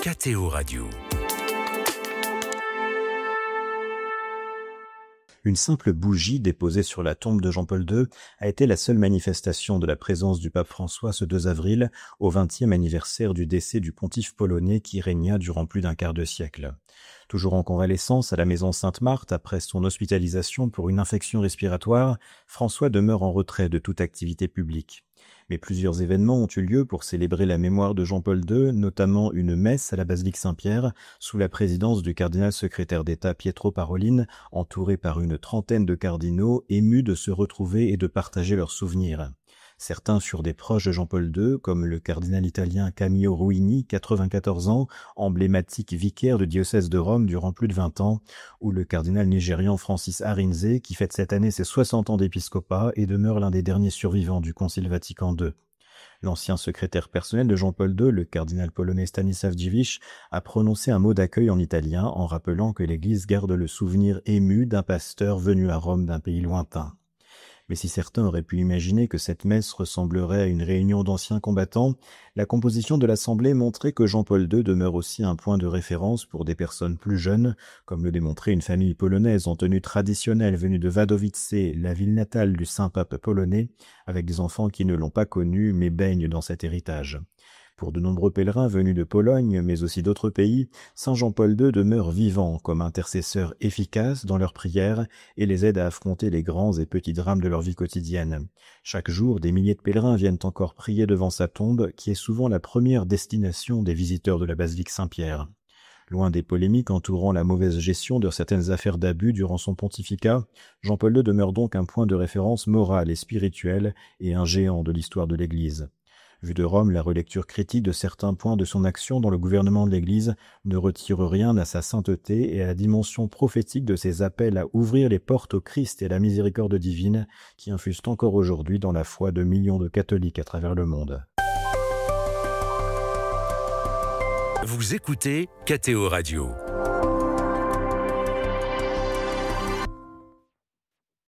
KTO Radio. Une simple bougie déposée sur la tombe de Jean-Paul II a été la seule manifestation de la présence du pape François ce 2 avril, au 20e anniversaire du décès du pontife polonais qui régna durant plus d'un quart de siècle. Toujours en convalescence à la maison Sainte-Marthe après son hospitalisation pour une infection respiratoire, François demeure en retrait de toute activité publique. Mais plusieurs événements ont eu lieu pour célébrer la mémoire de Jean-Paul II, notamment une messe à la basilique Saint-Pierre, sous la présidence du cardinal secrétaire d'État Pietro Parolin, entouré par une trentaine de cardinaux, émus de se retrouver et de partager leurs souvenirs. Certains furent des proches de Jean-Paul II, comme le cardinal italien Camillo Ruini, 94 ans, emblématique vicaire du diocèse de Rome durant plus de 20 ans, ou le cardinal nigérian Francis Arinze, qui fête cette année ses 60 ans d'épiscopat et demeure l'un des derniers survivants du Concile Vatican II. L'ancien secrétaire personnel de Jean-Paul II, le cardinal polonais Stanisław Dziwisz, a prononcé un mot d'accueil en italien en rappelant que l'Église garde le souvenir ému d'un pasteur venu à Rome d'un pays lointain. Mais si certains auraient pu imaginer que cette messe ressemblerait à une réunion d'anciens combattants, la composition de l'Assemblée montrait que Jean-Paul II demeure aussi un point de référence pour des personnes plus jeunes, comme le démontrait une famille polonaise en tenue traditionnelle venue de Wadowice, la ville natale du Saint-Pape polonais, avec des enfants qui ne l'ont pas connu mais baignent dans cet héritage. Pour de nombreux pèlerins venus de Pologne, mais aussi d'autres pays, Saint Jean-Paul II demeure vivant comme intercesseur efficace dans leurs prières et les aide à affronter les grands et petits drames de leur vie quotidienne. Chaque jour, des milliers de pèlerins viennent encore prier devant sa tombe, qui est souvent la première destination des visiteurs de la basilique Saint-Pierre. Loin des polémiques entourant la mauvaise gestion de certaines affaires d'abus durant son pontificat, Jean-Paul II demeure donc un point de référence moral et spirituel et un géant de l'histoire de l'Église. Vu de Rome, la relecture critique de certains points de son action dans le gouvernement de l'Église ne retire rien à sa sainteté et à la dimension prophétique de ses appels à ouvrir les portes au Christ et à la miséricorde divine qui infusent encore aujourd'hui dans la foi de millions de catholiques à travers le monde. Vous écoutez KTO Radio.